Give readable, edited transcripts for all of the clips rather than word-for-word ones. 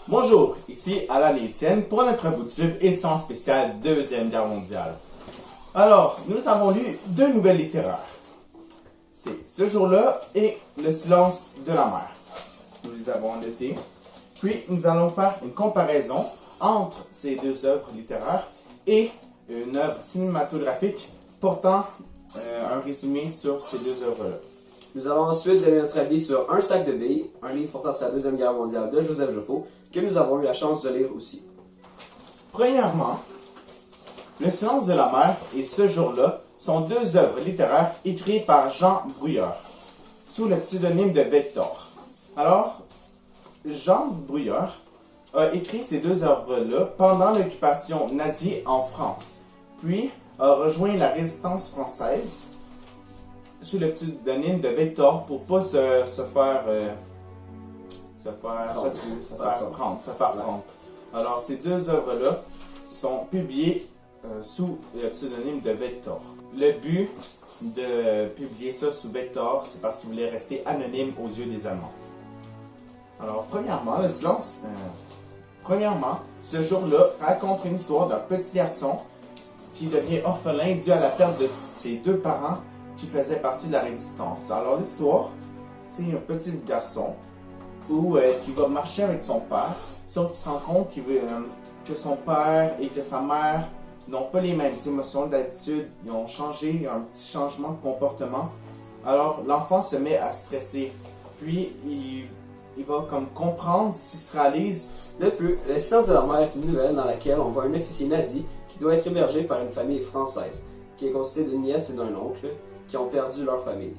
Bonjour, ici Alain Etienne pour notre bout de tube édition spéciale Deuxième Guerre mondiale. Alors, nous avons lu deux nouvelles littéraires. C'est Ce jour-là et Le silence de la mer. Nous les avons notées. Puis, nous allons faire une comparaison entre ces deux œuvres littéraires et une œuvre cinématographique portant un résumé sur ces deux œuvres-là. Nous allons ensuite donner notre avis sur Un sac de billes, un livre portant sur la Deuxième Guerre mondiale de Joseph Joffo, que nous avons eu la chance de lire aussi. Premièrement, Le silence de la mer et Ce jour-là sont deux œuvres littéraires écrites par Jean Brouillard, sous le pseudonyme de Vector. Alors, Jean Brouillard a écrit ces deux œuvres-là pendant l'occupation nazie en France, puis a rejoint la résistance française sous le pseudonyme de Vector pour ne pas se faire prendre. Alors, ces deux œuvres-là sont publiées sous le pseudonyme de Vector. Le but de publier ça sous Vector, c'est parce qu'il voulait rester anonyme aux yeux des Allemands. Alors, premièrement, le silence. Ce jour-là raconte une histoire d'un petit garçon qui devient orphelin dû à la perte de ses deux parents qui faisaient partie de la résistance. Alors, l'histoire, c'est un petit garçon qui va marcher avec son père, sauf qu'il se rend compte que son père et que sa mère n'ont pas les mêmes émotions d'habitude. Ils ont changé, il y a un petit changement de comportement. Alors, l'enfant se met à stresser. Puis, il va comme comprendre ce qui se réalise. De plus, Le silence de la mer est une nouvelle dans laquelle on voit un officier nazi qui doit être hébergé par une famille française, qui est constituée d'une nièce et d'un oncle qui ont perdu leur famille.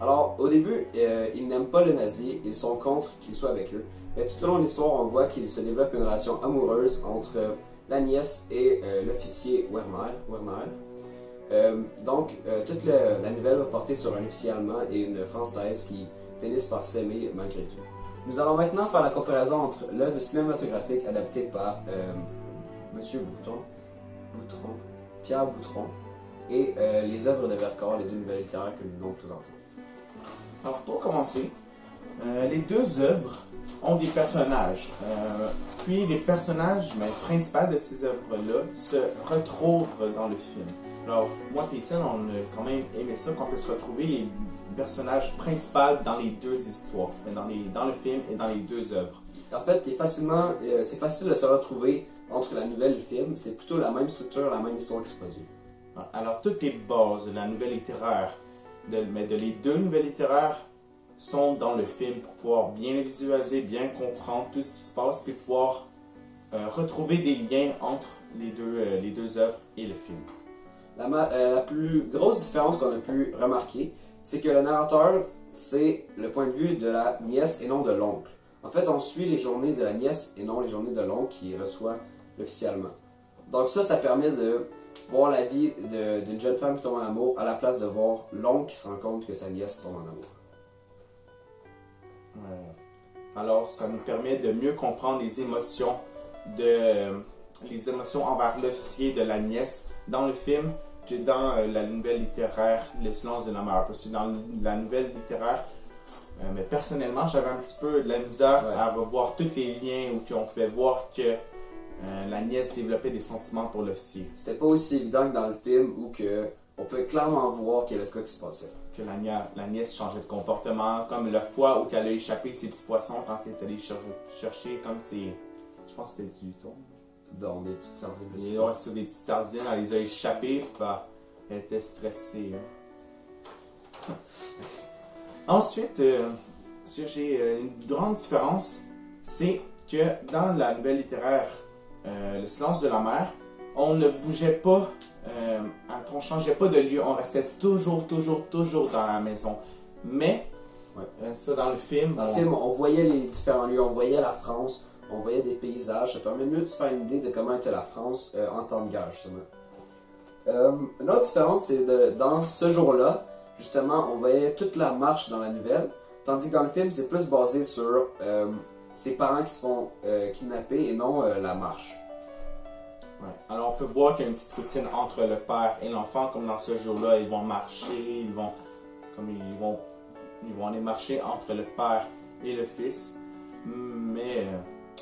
Alors, au début, ils n'aiment pas le nazi, ils sont contre qu'il soit avec eux. Mais tout au long de l'histoire, on voit qu'il se développe une relation amoureuse entre la nièce et l'officier Werner. Toute la nouvelle va porter sur un officier allemand et une française qui finissent par s'aimer malgré tout. Nous allons maintenant faire la comparaison entre l'œuvre cinématographique adaptée par Pierre Boutron, et les œuvres de Vercors, les deux nouvelles littéraires que nous allons présenter. Alors, pour commencer, les deux œuvres ont des personnages. Puis, les personnages principaux de ces œuvres-là se retrouvent dans le film. Alors, moi et Étienne, on a quand même aimé ça, qu'on puisse retrouver les personnages principaux dans les deux histoires, dans le film et dans les deux œuvres. En fait, c'est facile de se retrouver entre la nouvelle et le film. C'est plutôt la même structure, la même histoire qui se produit. Alors, toutes les bases de la nouvelle littéraire, de les deux nouvelles littéraires, sont dans le film pour pouvoir bien les visualiser, bien comprendre tout ce qui se passe, puis pouvoir retrouver des liens entre les deux œuvres et le film. La plus grosse différence qu'on a pu remarquer, c'est que le narrateur, c'est le point de vue de la nièce et non de l'oncle. En fait, on suit les journées de la nièce et non les journées de l'oncle qui reçoit officiellement. Donc ça permet de voir la vie d'une jeune femme qui tombe en amour à la place de voir l'oncle qui se rend compte que sa nièce tombe en amour. Alors, ça nous permet de mieux comprendre les émotions envers l'officier de la nièce dans le film que dans la nouvelle littéraire Le silence de la mer. Parce que dans la nouvelle littéraire, mais personnellement, j'avais un petit peu de la misère à revoir tous les liens où on fait voir que la nièce développait des sentiments pour l'officier. C'était pas aussi évident que dans le film où on pouvait clairement voir qu'il y avait de quoi qui se passait. Que la nièce changeait de comportement, comme la fois où elle a échappé ses petits poissons quand elle est allée chercher comme je pense que c'était du thon. Dans des petites sardines. Et sur des petites sardines, elle les a échappées, elle était stressée. Hein. Ensuite, ce que j'ai une grande différence, c'est que dans la nouvelle littéraire Le silence de la mer, on ne bougeait pas, on ne changeait pas de lieu, on restait toujours dans la maison. Mais, ça dans le film... Dans le film, on voyait les différents lieux, on voyait la France, on voyait des paysages, ça permet mieux de se faire une idée de comment était la France en temps de guerre, justement. Une autre différence, c'est dans Ce jour-là, justement, on voyait toute la marche dans la nouvelle, tandis que dans le film, c'est plus basé sur ses parents qui se font kidnapper et non la marche. Ouais. Alors on peut voir qu'il y a une petite routine entre le père et l'enfant, comme dans Ce jour-là, ils vont marcher, ils vont aller marcher entre le père et le fils. Mais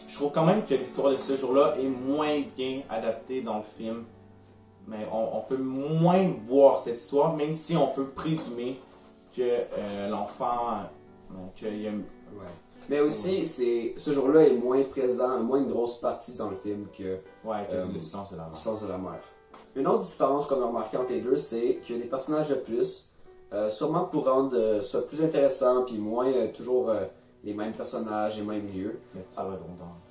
je je trouve quand même que l'histoire de ce jour-là est moins bien adaptée dans le film. Mais on peut moins voir cette histoire, même si on peut présumer que l'enfant, qu'il y a Ouais. Mais aussi, ce jour-là est moins présent, moins une grosse partie dans le film que le silence de la mort. Silence de la mer. Une autre différence qu'on a remarqué entre les deux, c'est qu'il y a des personnages de plus, sûrement pour rendre ça plus intéressant, puis moins toujours les mêmes personnages, les mêmes lieux.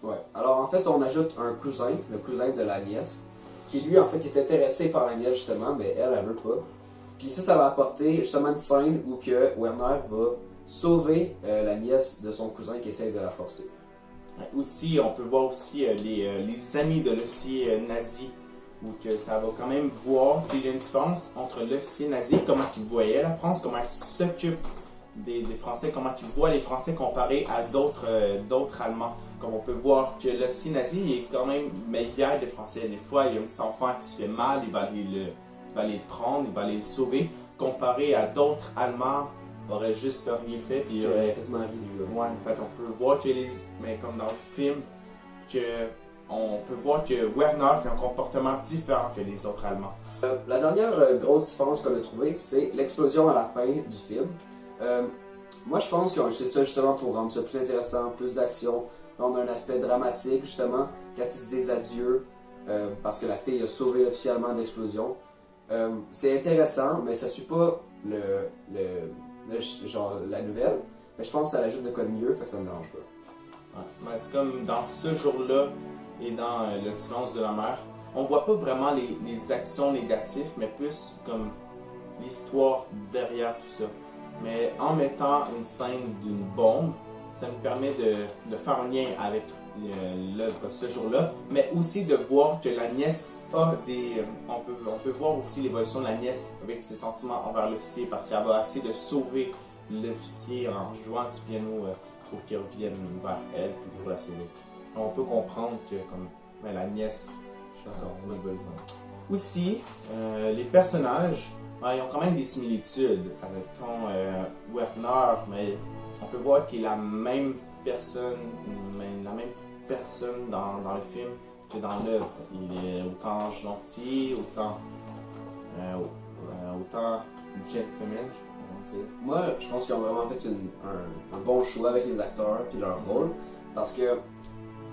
Ouais. Alors en fait, on ajoute un cousin, le cousin de la nièce, qui lui en fait est intéressé par la nièce justement, mais elle veut pas. Puis ça va apporter justement une scène où que Werner va sauver la nièce de son cousin qui essaye de la forcer. Aussi, on peut voir aussi les amis de l'officier nazi, où que ça va quand même voir qu'il y a une différence entre l'officier nazi, comment il voyait la France, comment il s'occupe des Français, comment il voit les Français comparé à d'autres Allemands. Comme on peut voir que l'officier nazi il est quand même meilleur des Français. Des fois, il y a un petit enfant qui se fait mal, il va les prendre, il va les sauver, comparé à d'autres Allemands aurait juste rien fait. Puis il aurait quasiment ri lui. Ouais, en fait, on peut voir que mais comme dans le film, on peut voir que Werner a un comportement différent que les autres Allemands. La dernière grosse différence qu'on a trouvée, c'est l'explosion à la fin du film. Moi, je pense que c'est ça justement pour rendre ça plus intéressant, plus d'action. On a un aspect dramatique justement quand ils se disent adieu parce que la fille a sauvé officiellement de l'explosion. C'est intéressant, mais ça suit pas genre la nouvelle. Mais je pense que ça l'ajoute de quoi de mieux, fait que ça me dérange pas. Ouais, mais c'est comme dans ce jour-là et dans le silence de la mer, on voit pas vraiment les actions négatives, mais plus comme l'histoire derrière tout ça. Mais en mettant une scène d'une bombe, ça nous permet de faire un lien avec l'œuvre ce jour-là, mais aussi de voir que la nièce a des... On peut voir aussi l'évolution de la nièce avec ses sentiments envers l'officier, parce qu'elle va essayer de sauver l'officier en jouant du piano pour qu'il revienne vers elle puis pour la sauver. On peut comprendre que la nièce... Aussi, les personnages, ils ont quand même des similitudes avec Werner, mais on peut voir qu'il est la même personne dans le film que dans l'œuvre. Il est autant gentil, autant gentleman, je peux dire. Moi, je pense qu'ils ont vraiment fait un bon choix avec les acteurs et leur rôle, parce que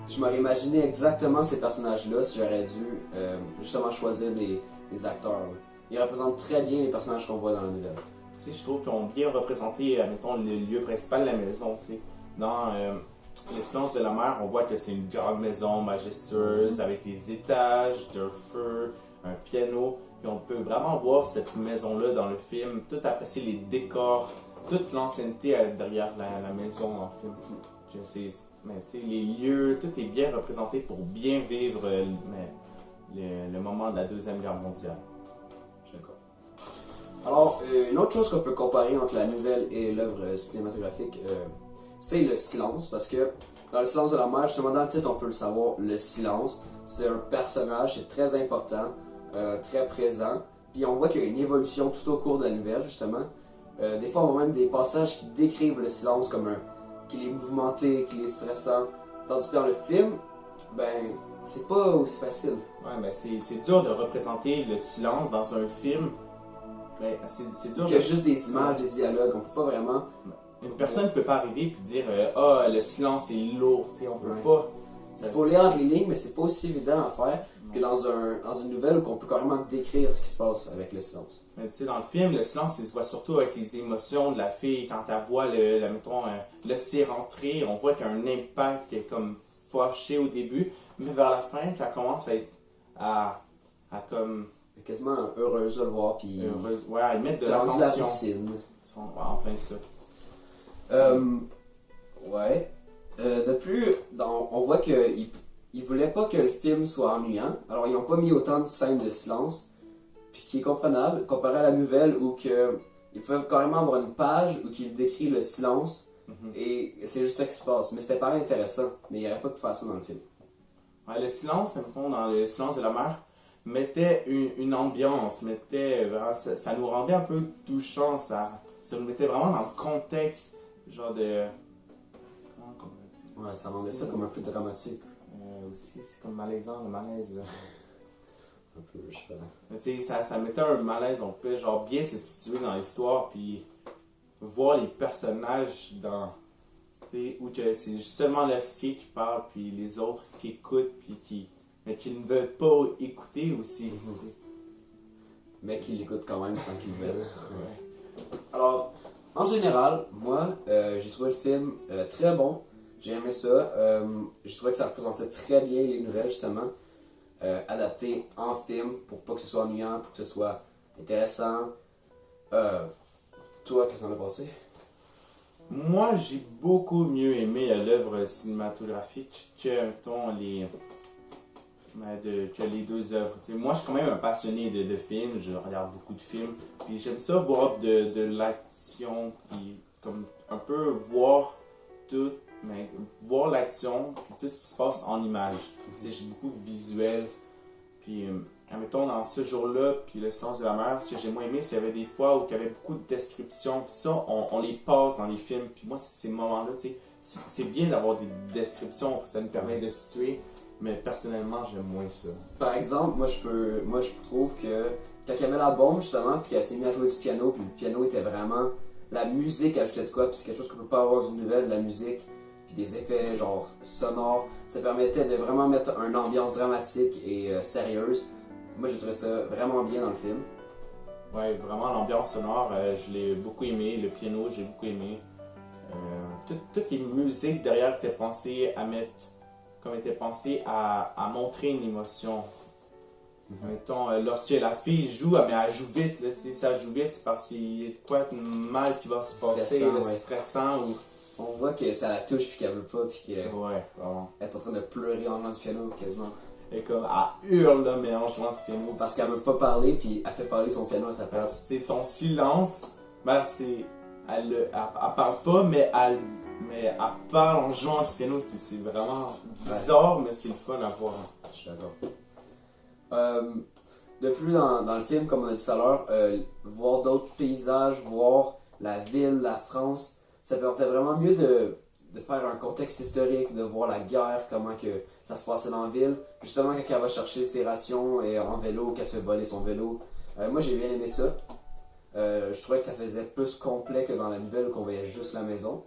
je m'aurais imaginé exactement ces personnages-là si j'aurais dû justement choisir des acteurs. Ils représentent très bien les personnages qu'on voit dans la nouvelle. Aussi, je trouve qu'ils ont bien représenté, admettons, le lieu principal de la maison. Dans Le silence de la mer, on voit que c'est une grande maison majestueuse avec des étages, un feu, un piano. Et on peut vraiment voir cette maison-là dans le film, tout apprécier les décors, toute l'ancienneté derrière la maison en film. Les lieux, tout est bien représenté pour bien vivre le moment de la Deuxième Guerre mondiale. Je suis d'accord. Alors, une autre chose qu'on peut comparer entre la nouvelle et l'œuvre cinématographique, c'est le silence, parce que dans le silence de la mer, justement dans le titre, on peut le savoir, le silence, c'est un personnage, c'est très important, très présent, puis on voit qu'il y a une évolution tout au cours de la nouvelle, justement. Des fois, on voit même des passages qui décrivent le silence comme qu'il est mouvementé, qu'il est stressant, tandis que dans le film, c'est pas aussi facile. Ouais, mais c'est dur de représenter le silence dans un film. C'est dur. Il y a juste des images, des dialogues, on peut pas vraiment... Une personne ne peut pas arriver et dire le silence est lourd, on peut pas. Il faut lire entre les lignes, mais c'est pas aussi évident à faire que dans une nouvelle où on peut carrément décrire ce qui se passe avec le silence. Mais dans le film, le silence, il se voit surtout avec les émotions de la fille. Quand elle voit l'officier rentrer, on voit qu'il y a un impact qui est comme fâché au début, mais vers la fin, quand elle commence à être comme... quasiment heureuse de le voir, puis... Heureuse, ouais, elle met de l'attention. En plein ça. Ouais. De plus, on voit qu'ils ne voulaient pas que le film soit ennuyant, alors ils n'ont pas mis autant de scènes de silence, puis ce qui est comprenable, comparé à la nouvelle où ils peuvent carrément avoir une page où ils décrit le silence, et c'est juste ça qui se passe. Mais c'était pas intéressant, mais il n'y aurait pas pu faire ça dans le film. Ouais, le silence, dans le silence de la mer, mettait une ambiance, ça nous rendait un peu touchant, ça nous mettait vraiment dans le contexte, genre de... Ouais, ça rendait ça comme un peu dramatique. Aussi, c'est comme malaisant, le malaise. Là. Un peu, je sais pas. Mais tu sais, ça mettait un malaise, on peut genre bien se situer dans l'histoire, puis voir les personnages dans. Tu sais, où que c'est seulement l'officier qui parle, puis les autres qui écoutent, mais qui ne veulent pas écouter aussi. Mais qui l'écoutent quand même sans qu'ils le veulent. Alors, en général, moi, j'ai trouvé le film très bon. J'ai aimé ça. J'ai trouvé que ça représentait très bien les nouvelles, justement. Adaptées en film pour pas que ce soit ennuyant, pour que ce soit intéressant. Toi, qu'est-ce que t'en as pensé? Moi, j'ai beaucoup mieux aimé l'œuvre cinématographique que, mettons, que les deux œuvres. T'sais, moi, je suis quand même un passionné de films, je regarde beaucoup de films, puis j'aime ça voir de l'action, puis comme un peu voir tout, mais voir l'action, puis tout ce qui se passe en images. J'ai beaucoup de visuels, puis mettons dans ce jour-là, puis le silence de la mer, ce que j'ai moins aimé, c'est qu'il y avait des fois où il y avait beaucoup de descriptions, puis ça, on les passe dans les films, puis moi, ces moments-là, c'est bien d'avoir des descriptions, ça nous permet de situer. Mais personnellement, j'aime moins ça. Par exemple, moi je trouve que quand il y avait la bombe justement, puis qu'elle s'est mise à jouer du piano, puis le piano était vraiment la musique ajoutait de quoi, puis c'est quelque chose qu'on peut pas avoir d'une nouvelle, de la musique, puis des effets genre sonores, ça permettait de vraiment mettre une ambiance dramatique et sérieuse. Moi j'ai trouvé ça vraiment bien dans le film. Ouais, vraiment l'ambiance sonore, je l'ai beaucoup aimé, le piano j'ai beaucoup aimé. Toutes les musiques derrière étaient pensées à mettre. Comme était pensé à montrer une émotion. Mettons, lorsque la fille joue, mais elle joue vite, là, ça joue vite, c'est parce qu'il y a quoi de mal qui va se passer, stressant ou... On voit que ça la touche puis qu'elle veut pas, puis qu'elle vraiment. est en train de pleurer en jouant du piano quasiment. Et comme, elle hurle là, mais en jouant du piano. Parce qu'elle veut pas parler, puis elle fait parler son piano à sa place. C'est son silence, ben c'est... Elle parle pas, mais elle parle en jouant du piano, c'est vraiment bizarre, mais c'est le fun à voir. Je suis d'accord. De plus, dans le film, comme on a dit tout à l'heure, voir d'autres paysages, voir la ville, la France, ça permettait vraiment mieux de faire un contexte historique, de voir la guerre, comment que ça se passait dans la ville. Justement, quand elle va chercher ses rations et en vélo, qu'elle se fait voler son vélo. Moi, j'ai bien aimé ça. Je trouvais que ça faisait plus complet que dans la nouvelle où on voyait juste la maison.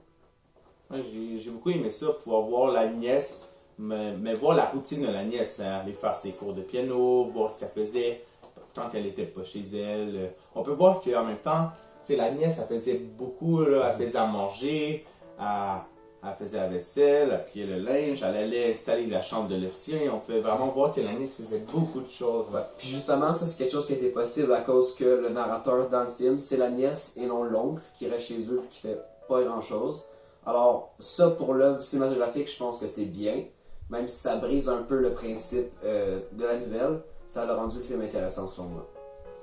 Ouais, j'ai beaucoup aimé ça, pouvoir voir la nièce, mais voir la routine de la nièce, hein, aller faire ses cours de piano, voir ce qu'elle faisait tant qu'elle n'était pas chez elle. On peut voir qu'en même temps, la nièce, elle faisait beaucoup, là, elle faisait à manger, elle faisait la vaisselle, elle pliait le linge, elle allait installer la chambre de l'officier. On pouvait vraiment voir que la nièce faisait beaucoup de choses. Ouais. Puis justement, ça c'est quelque chose qui a été possible à cause que le narrateur dans le film, c'est la nièce et non l'oncle qui reste chez eux et qui fait pas grand chose. Alors ça pour l'œuvre cinématographique, je pense que c'est bien, même si ça brise un peu le principe de la nouvelle, ça a rendu le film intéressant selon moi.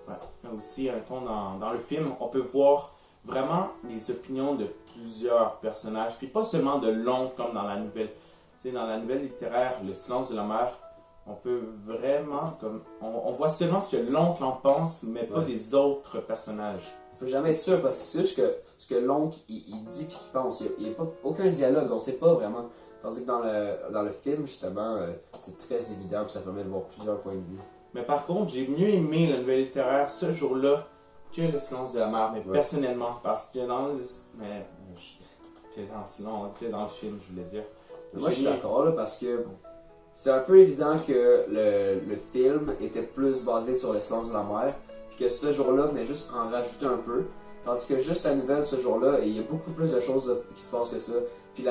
Ouais. Aussi, un ton dans le film, on peut voir vraiment les opinions de plusieurs personnages, puis pas seulement de l'oncle comme dans la nouvelle. Dans la nouvelle littéraire, Le silence de la mer, on peut vraiment, comme on voit seulement ce que l'oncle en pense, mais pas des autres personnages. On peut jamais être sûr parce que c'est juste que ce que l'oncle il dit et qu'il pense. Il n'y a pas aucun dialogue, on sait pas vraiment. Tandis que dans le film, justement, c'est très évident et ça permet de voir plusieurs points de vue. Mais par contre, j'ai mieux aimé la nouvelle littéraire ce jour-là que Le silence de la mer, mais personnellement, parce que dans le film, je voulais dire. Moi, je suis d'accord là, parce que c'est un peu évident que le film était plus basé sur Le silence de la mer, puis que ce jour-là venait juste en rajouter un peu. Tandis que juste la nouvelle ce jour-là, il y a beaucoup plus de choses qui se passent que ça. Puis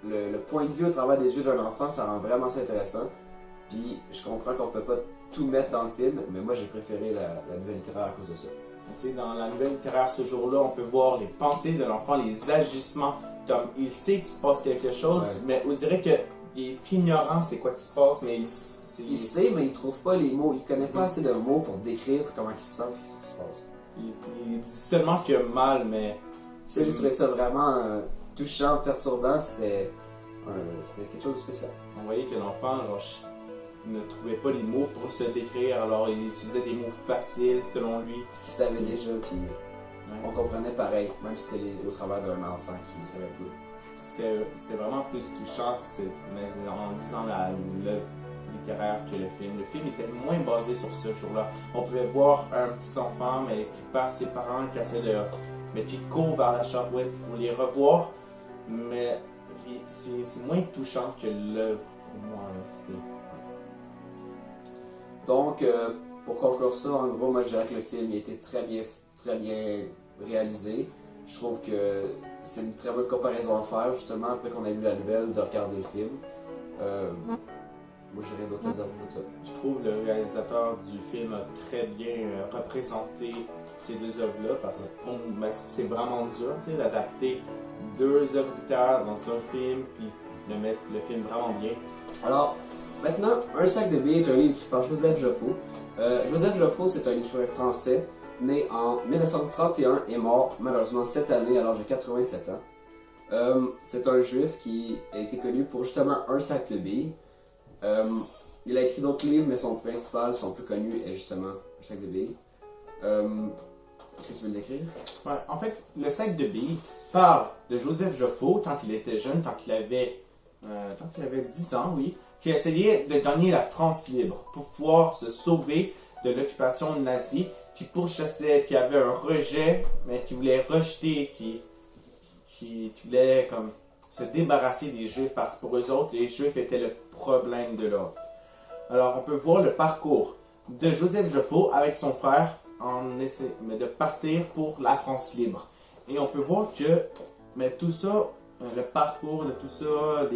le point de vue au travers des yeux d'un enfant, ça rend vraiment ça intéressant. Puis je comprends qu'on ne peut pas tout mettre dans le film, mais moi j'ai préféré la nouvelle littéraire à cause de ça. Dans la nouvelle littéraire ce jour-là, on peut voir les pensées de l'enfant, les agissements. Comme il sait qu'il se passe quelque chose, mais on dirait qu'il est ignorant c'est quoi qui se passe, mais il sait, mais il trouve pas les mots. Il connaît pas assez de mots pour décrire comment il se sent et ce qui se passe. Il dit seulement qu'il a mal, mais... Ça, j'ai trouvé ça vraiment touchant, perturbant. C'était quelque chose de spécial. On voyait que l'enfant ne trouvait pas les mots pour se décrire, alors il utilisait des mots faciles selon lui. Ce qu'il savait déjà, puis on comprenait pareil, même si c'était au travers d'un enfant qui ne savait plus. c'était vraiment plus touchant mais en lisant l'œuvre littéraire que le film. Le film était moins basé sur ce jour-là. On pouvait voir un petit enfant mais qui perd ses parents, mais qui court vers la chambre pour les revoir, mais c'est moins touchant que l'œuvre pour moi. Là. Donc, pour conclure ça, en gros, moi je dirais que le film il était très bien réalisé. Je trouve que c'est une très bonne comparaison à faire, justement, après qu'on a lu la nouvelle, de regarder le film. Moi, j'ai rien d'autre à dire pour ça. Je trouve le réalisateur du film a très bien représenté ces deux œuvres-là, parce que c'est vraiment dur d'adapter deux œuvres littéraires dans un film, puis de mettre le film vraiment bien. Alors, maintenant, Un sac de billes est un livre écrit par Joseph Joffo. Joseph Joffo, c'est un écrivain français, né en 1931 et mort malheureusement cette année à l'âge de 87 ans. C'est un juif qui a été connu pour justement Un sac de billes. Il a écrit d'autres livres, mais son principal, son plus connu, est justement Un sac de billes. Est-ce que tu veux le décrire? Ouais, en fait, Le sac de billes parle de Joseph Joffo tant qu'il était jeune, tant qu'il avait 10 ans, oui, qui essayait de gagner la France libre pour pouvoir se sauver de l'occupation nazie, qui pourchassait, qui avait un rejet, mais qui voulait rejeter, qui voulait comme se débarrasser des Juifs parce que pour eux autres, les Juifs étaient le problème de l'Europe. Alors, on peut voir le parcours de Joseph Joffo avec son frère en essayant de partir pour la France libre. Et on peut voir que, mais tout ça, le parcours de tout ça,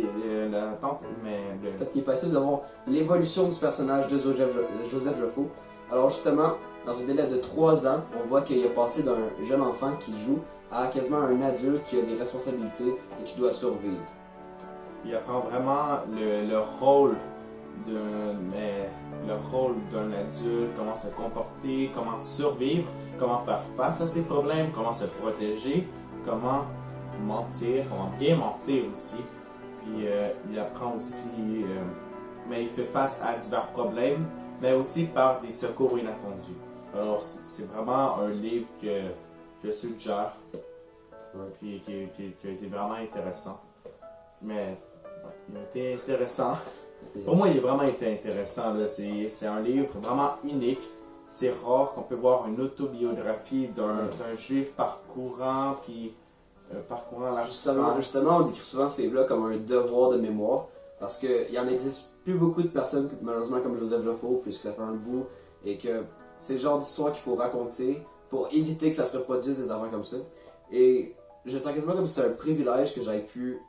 l'attente, En fait, il est possible d'avoir l'évolution du personnage de Joseph Joffo. Alors justement, dans un délai de 3 ans, on voit qu'il est passé d'un jeune enfant qui joue à quasiment un adulte qui a des responsabilités et qui doit survivre. Il apprend vraiment le rôle d'un adulte, comment se comporter, comment survivre, comment faire face à ses problèmes, comment se protéger, comment mentir, comment bien mentir aussi. Puis il apprend aussi, mais il fait face à divers problèmes, mais aussi par des secours inattendus. Alors c'est vraiment un livre que je suggère, puis qui a été vraiment intéressant. Mais il a été intéressant. Pour moi, il a vraiment été intéressant. C'est un livre vraiment unique. C'est rare qu'on peut voir une autobiographie d'un juif parcourant la France. Justement, on décrit souvent ces livres-là comme un devoir de mémoire, parce qu'il n'y en existe plus beaucoup de personnes, malheureusement, comme Joseph Joffo, puisque ça fait un bout, et que c'est le genre d'histoire qu'il faut raconter pour éviter que ça se reproduise des affaires comme ça. Et je sens quasiment comme si c'était un privilège que j'aille pu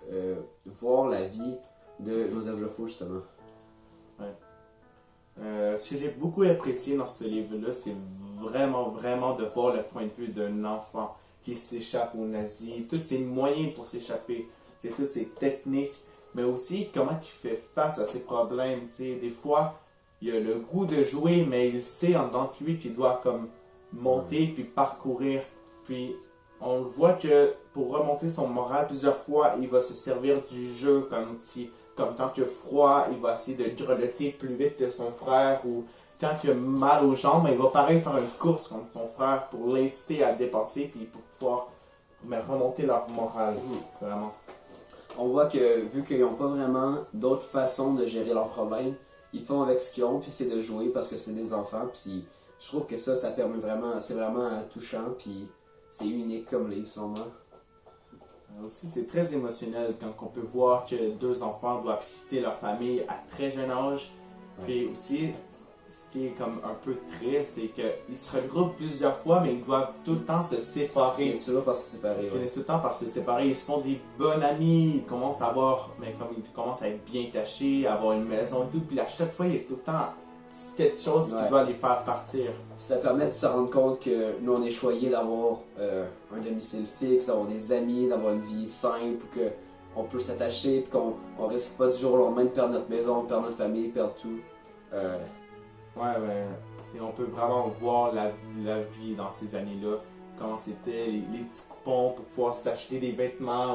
voir la vie de Joseph Joffo, justement. Ouais. Ce que j'ai beaucoup apprécié dans ce livre-là, c'est vraiment de voir le point de vue d'un enfant qui s'échappe aux nazis, tous ses moyens pour s'échapper, c'est toutes ses techniques, mais aussi comment il fait face à ses problèmes. Des fois, il a le goût de jouer, mais il sait en dedans de lui qu'il doit comme monter puis parcourir. Puis on voit que pour remonter son moral, plusieurs fois, il va se servir du jeu comme outil. Comme quand il a froid, il va essayer de grelotter plus vite que son frère, ou quand il a mal aux jambes, il va pareil faire une course contre son frère pour l'inciter à le dépasser puis pour pouvoir remonter leur morale. Vraiment. On voit que vu qu'ils n'ont pas vraiment d'autres façons de gérer leurs problèmes, ils font avec ce qu'ils ont, puis c'est de jouer parce que c'est des enfants. Puis je trouve que ça permet vraiment, c'est vraiment touchant, puis c'est unique comme livre, selon moi. Aussi, c'est très émotionnel quand on peut voir que deux enfants doivent quitter leur famille à très jeune âge. Puis aussi, ce qui est comme un peu triste, c'est qu'ils se regroupent plusieurs fois, mais ils doivent tout le temps se séparer. Ils finissent par se séparer. Ils finissent tout le temps par se séparer. Ils se font des bonnes amies. Ils commencent à avoir, mais comme ils commencent à être bien cachés, à avoir une maison et tout. Puis à chaque fois, il y a tout le temps quelque chose qui doit les faire partir. Puis ça permet de se rendre compte que nous, on est choyés d'avoir un domicile fixe, d'avoir des amis, d'avoir une vie simple, qu'on peut s'attacher, puis qu'on ne risque pas du jour au lendemain de perdre notre maison, de perdre notre famille, de perdre tout. On peut vraiment voir la vie dans ces années-là, comment c'était, les petits coupons pour pouvoir s'acheter des vêtements.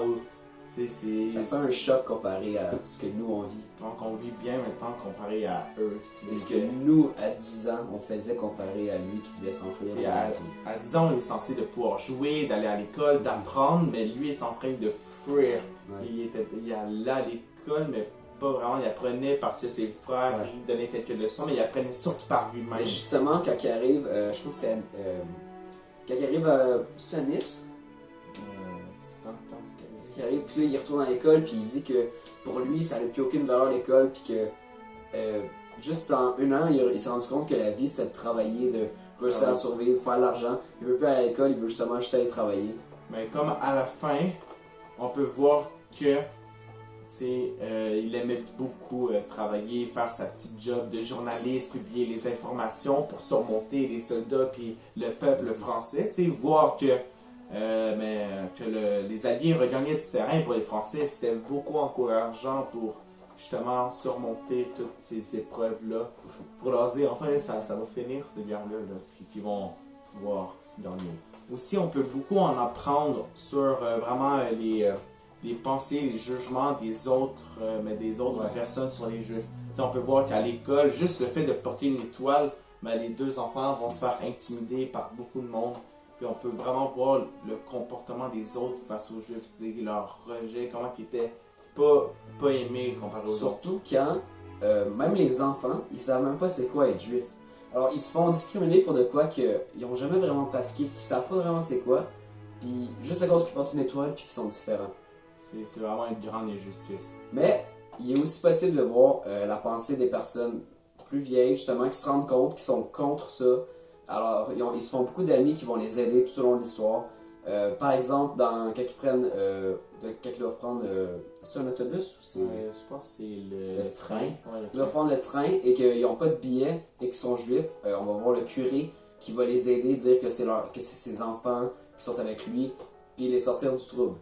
Ça fait un choc comparé à ce que nous on vit. Donc on vit bien maintenant comparé à eux. Et ce que nous, à 10 ans, on faisait comparé à lui qui devait s'enfuir. À 10 ans, on est censé de pouvoir jouer, d'aller à l'école, d'apprendre, mais lui est en train de fuir Ouais. Il allait à l'école, mais pas vraiment. Il apprenait parce que ses frères Ouais. lui donnaient quelques leçons, mais il apprenait surtout par lui-même. Mais justement, quand il arrive, je pense que c'est. Quand il arrive à Nice, C'est quand il arrive, puis là, il retourne à l'école, puis il dit que pour lui, ça n'a plus aucune valeur l'école, puis que juste en un an, il s'est rendu compte que la vie c'était de travailler, de réussir à survivre, faire de l'argent. Il veut plus aller à l'école, il veut justement juste aller travailler. Mais comme à la fin, on peut voir que il aimait beaucoup travailler, faire sa petite job de journaliste, publier les informations pour surmonter les soldats puis le peuple français. Voir que, les Alliés regagnaient du terrain pour les Français, c'était beaucoup encourageant pour justement surmonter toutes ces épreuves-là. Pour leur dire, enfin, ça va finir cette guerre-là, puis qu'ils vont pouvoir gagner. Aussi, on peut beaucoup en apprendre sur vraiment les pensées, les jugements des autres, personnes sur les Juifs. T'sais, on peut voir qu'à l'école, juste le fait de porter une étoile, les deux enfants vont se faire intimider par beaucoup de monde. Puis on peut vraiment voir le comportement des autres face aux Juifs, leur rejet, comment ils étaient pas aimés comparé aux autres. Surtout quand même les enfants, ils savent même pas c'est quoi être juif. Alors ils se font discriminer pour de quoi qu'ils n'ont jamais vraiment pratiqué, qu'ils savent pas vraiment c'est quoi, puis juste à cause qu'ils portent une étoile puis qu'ils sont différents. C'est vraiment une grande injustice. Mais il est aussi possible de voir la pensée des personnes plus vieilles, justement, qui se rendent compte qu'ils sont contre ça. Alors, ils se font beaucoup d'amis qui vont les aider tout au long de l'histoire. Par exemple, quand ils doivent prendre. C'est un autobus ou c'est. Je pense que c'est Le train. Ouais, Ils doivent prendre le train et qu'ils n'ont pas de billets et qu'ils sont juifs. On va voir le curé qui va les aider, dire que c'est ses enfants qui sont avec lui, puis les sortir du trouble.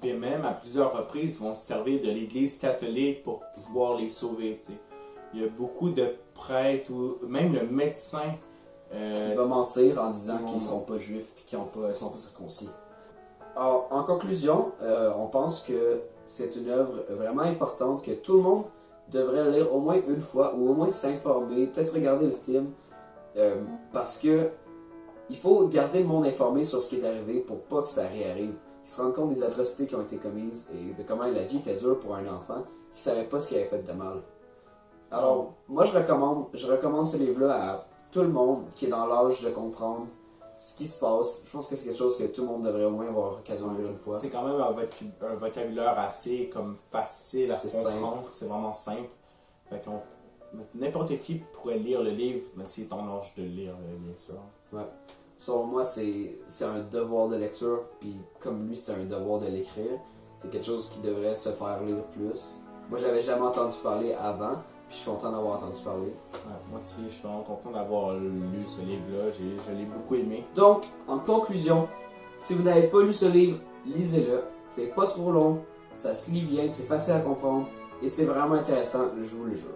Et même à plusieurs reprises, ils vont se servir de l'Église catholique pour pouvoir les sauver. T'sais. Il y a beaucoup de prêtres, ou même le médecin. Il va mentir en disant qu'ils sont pas juifs et qu'ils sont pas circoncis. Alors, en conclusion, on pense que c'est une œuvre vraiment importante que tout le monde devrait lire au moins une fois ou au moins s'informer, peut-être regarder le film, parce que il faut garder le monde informé sur ce qui est arrivé pour pas que ça réarrive. Qu'ils se rendent compte des atrocités qui ont été commises et de comment la vie était dure pour un enfant qui savait pas ce qu'il avait fait de mal. Alors, moi je recommande ce livre-là à tout le monde qui est dans l'âge de comprendre ce qui se passe. Je pense que c'est quelque chose que tout le monde devrait au moins avoir l'occasion de lire une fois. C'est quand même un vocabulaire assez facile à comprendre. C'est vraiment simple. Fait n'importe qui pourrait lire le livre, mais c'est ton âge de le lire, bien sûr. Ouais. Selon moi, c'est un devoir de lecture, puis comme lui, c'est un devoir de l'écrire. C'est quelque chose qui devrait se faire lire plus. Moi, j'avais jamais entendu parler avant, puis je suis content d'avoir entendu parler. Ouais, moi aussi, je suis vraiment content d'avoir lu ce livre-là. Je l'ai beaucoup aimé. Donc, en conclusion, si vous n'avez pas lu ce livre, lisez-le. C'est pas trop long, ça se lit bien, c'est facile à comprendre, et c'est vraiment intéressant, je vous le jure.